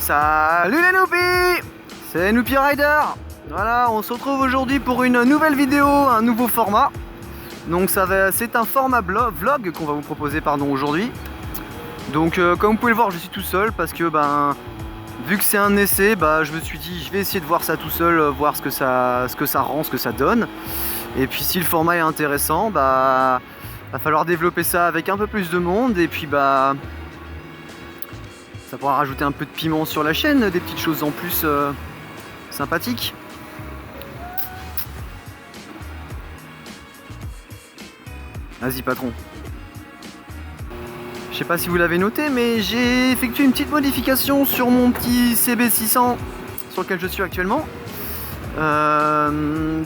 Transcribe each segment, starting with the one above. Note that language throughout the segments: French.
Salut les Noopy, c'est Noopy Rider. Voilà, on se retrouve aujourd'hui pour une nouvelle vidéo, un nouveau format. Donc c'est un format vlog qu'on va vous proposer aujourd'hui. Donc comme vous pouvez le voir, je suis tout seul parce que vu que c'est un essai, je me suis dit je vais essayer de voir ça tout seul, voir ce que ça rend, ce que ça donne. Et puis si le format est intéressant, va falloir développer ça avec un peu plus de monde et puis ça pourra rajouter un peu de piment sur la chaîne, des petites choses en plus sympathiques. Vas-y patron. Je sais pas si vous l'avez noté, mais j'ai effectué une petite modification sur mon petit CB600 sur lequel je suis actuellement.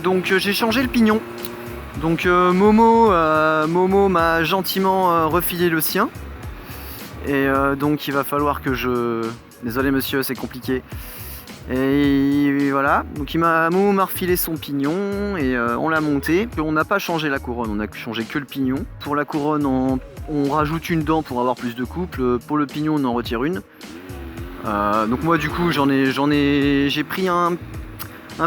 Donc j'ai changé le pignon. Donc Momo m'a gentiment refilé le sien. Et donc il va falloir que je... Désolé monsieur, c'est compliqué. Et voilà, donc Momo m'a refilé son pignon et on l'a monté. On n'a pas changé la couronne, on a changé que le pignon. Pour la couronne, on rajoute une dent pour avoir plus de couple. Pour le pignon, on en retire une. Donc moi du coup, j'ai pris un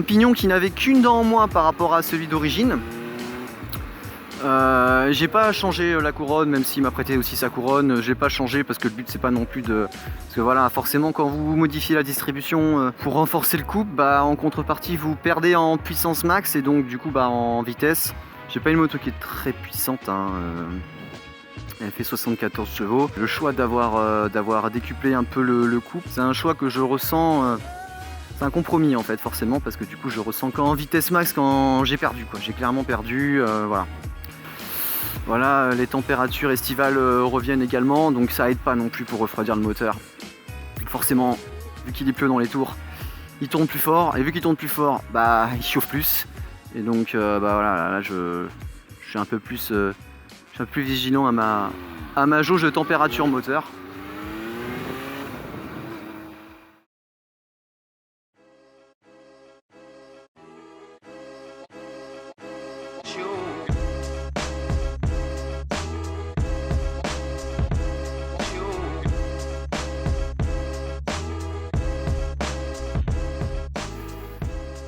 pignon qui n'avait qu'une dent en moins par rapport à celui d'origine. J'ai pas changé la couronne, même s'il m'a prêté aussi sa couronne. J'ai pas changé parce que le but c'est pas non plus de... Parce que voilà, forcément quand vous modifiez la distribution pour renforcer le couple, en contrepartie vous perdez en puissance max et donc du coup en vitesse. J'ai pas une moto qui est très puissante, hein. Elle fait 74 chevaux. Le choix d'avoir décuplé un peu le couple, c'est un choix que je ressens... C'est un compromis en fait forcément, parce que du coup je ressens qu'en vitesse max quand j'ai perdu quoi. J'ai clairement perdu, voilà. Voilà, les températures estivales reviennent également, donc ça aide pas non plus pour refroidir le moteur. Forcément, vu qu'il y pleut dans les tours, il tourne plus fort, et vu qu'il tourne plus fort, il chauffe plus. Et donc voilà, là je suis un peu plus vigilant à ma jauge de température moteur.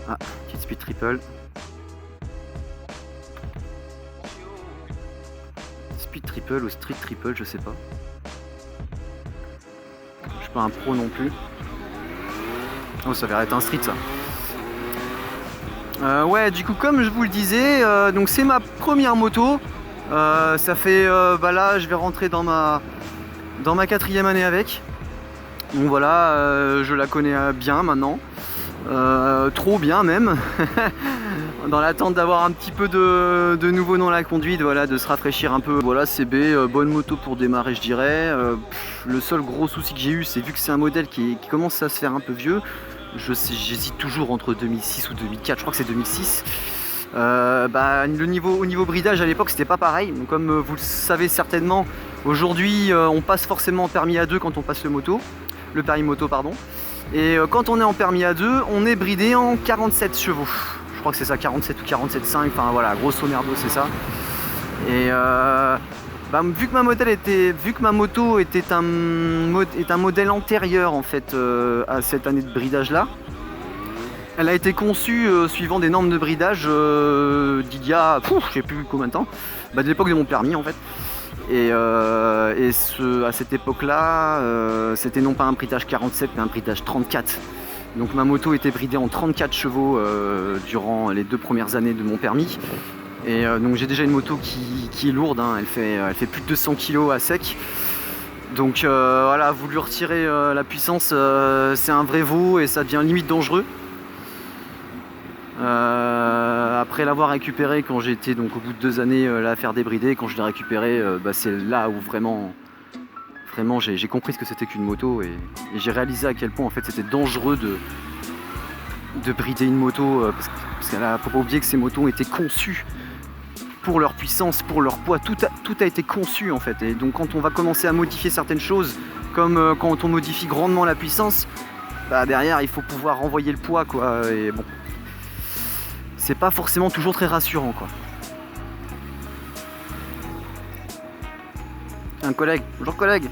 Ah, petite speed triple. Speed triple ou street triple, je sais pas. Je suis pas un pro non plus. Oh, ça va être un street ça. Ouais, du coup, comme je vous le disais, donc c'est ma première moto. Ça fait, là, je vais rentrer dans ma 4e année avec. Donc voilà, je la connais bien maintenant. Trop bien même. Dans l'attente d'avoir un petit peu de nouveau dans la conduite, voilà, de se rafraîchir un peu. Voilà, CB, bonne moto pour démarrer je dirais. Le seul gros souci que j'ai eu, c'est vu que c'est un modèle qui commence à se faire un peu vieux. J'hésite toujours entre 2006 ou 2004, je crois que c'est 2006. Au niveau bridage à l'époque c'était pas pareil. Donc, comme vous le savez certainement, aujourd'hui on passe forcément en permis A2 quand on passe le permis moto pardon. Et quand on est en permis A2, on est bridé en 47 chevaux. Je crois que c'est ça, 47 ou 47,5, enfin voilà, grosso merdo c'est ça. Et vu que ma moto était un modèle antérieur en fait à cette année de bridage là, elle a été conçue suivant des normes de bridage d'il y a, je sais plus combien de temps, de l'époque de mon permis en fait. Et à cette époque-là, c'était non pas un bridage 47 mais un bridage 34. Donc ma moto était bridée en 34 chevaux durant les 2 premières années de mon permis. Et donc j'ai déjà une moto qui est lourde, hein. Elle fait plus de 200 kg à sec. Donc voilà, voulu retirer la puissance, c'est un vrai veau et ça devient limite dangereux. Après l'avoir récupéré quand j'étais donc au bout de 2 années là à faire débrider, quand je l'ai récupéré, c'est là où vraiment j'ai compris ce que c'était qu'une moto et j'ai réalisé à quel point en fait c'était dangereux de brider une moto parce qu'il ne faut pas oublier que ces motos étaient conçues pour leur puissance, pour leur poids, tout a été conçu en fait. Et donc quand on va commencer à modifier certaines choses, comme quand on modifie grandement la puissance, derrière il faut pouvoir renvoyer le poids quoi. Et bon, c'est pas forcément toujours très rassurant quoi. Un collègue, bonjour collègue.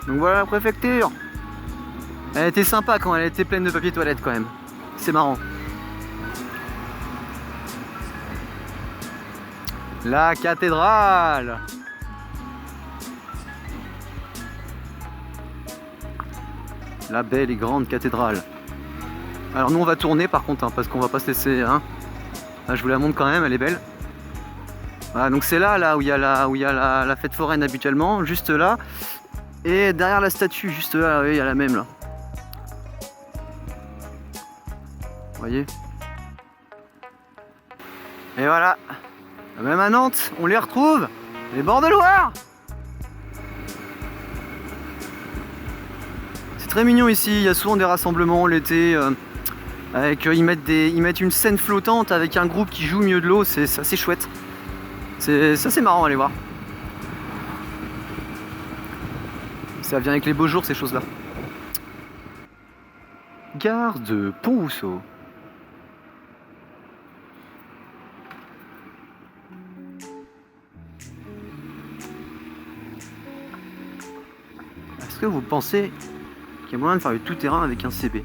Donc voilà la préfecture. Elle était sympa quand elle était pleine de papier toilette quand même. C'est marrant. La cathédrale. La belle et grande cathédrale. Alors nous on va tourner par contre hein, parce qu'on va pas se laisser hein. Là, je vous la montre quand même, elle est belle. Voilà, donc c'est là où il y a la fête foraine habituellement, juste là. Et derrière la statue, juste là, il y a la même là. Vous voyez? Et voilà. Même à Nantes, on les retrouve, les bords de Loire. C'est très mignon ici, il y a souvent des rassemblements l'été. Ils mettent une scène flottante avec un groupe qui joue au milieu de l'eau, c'est assez chouette. C'est marrant à aller voir. Ça vient avec les beaux jours ces choses là. Gare de Pont-Rousseau. Est-ce que vous pensez qu'il y a moyen de faire du tout-terrain avec un CB?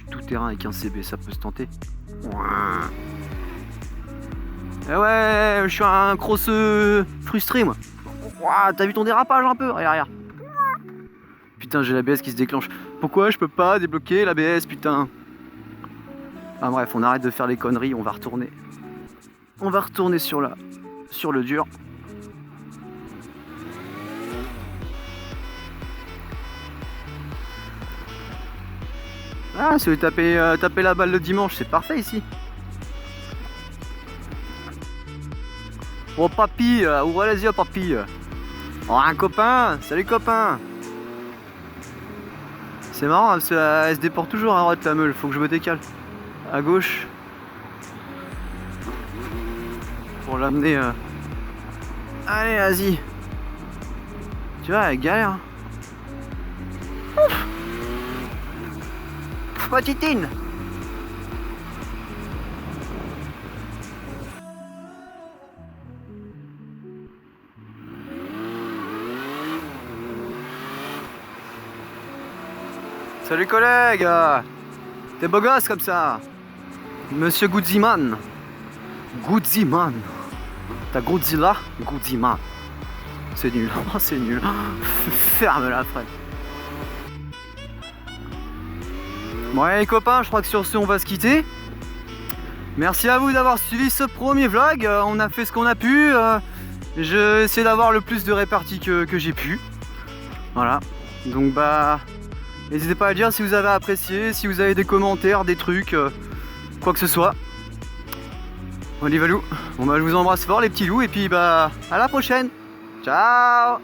Tout-terrain avec un CB, ça peut se tenter. Eh ouais, je suis un crosseux frustré moi. T'as vu ton dérapage un peu? Regarde. Putain, j'ai l'ABS qui se déclenche. Pourquoi je peux pas débloquer l'ABS, putain? Ah bref, on arrête de faire les conneries, on va retourner. On va retourner sur le dur. Ah, si vous taper la balle le dimanche, c'est parfait ici. Oh papy, ouvre les yeux papy. Oh un copain, salut copain. C'est marrant parce qu'elle se déporte toujours à droite la meule, faut que je me décale. À gauche. Pour l'amener. Allez, vas-y. Tu vois, elle galère. Ouf. Petitine. Salut collègue. T'es beau gosse comme ça. Monsieur Goudziman. Goudziman. T'as Godzilla? Goudziman. C'est nul. Oh, c'est nul. Ferme-la, Fred. Bon allez les copains, je crois que sur ce on va se quitter. Merci à vous d'avoir suivi ce premier vlog. On a fait ce qu'on a pu. J'ai essayé d'avoir le plus de réparties que j'ai pu. Voilà. Donc bah n'hésitez pas à dire si vous avez apprécié, si vous avez des commentaires, des trucs, quoi que ce soit. Bon, valou. Bon bah je vous embrasse fort les petits loups et puis bah à la prochaine. Ciao.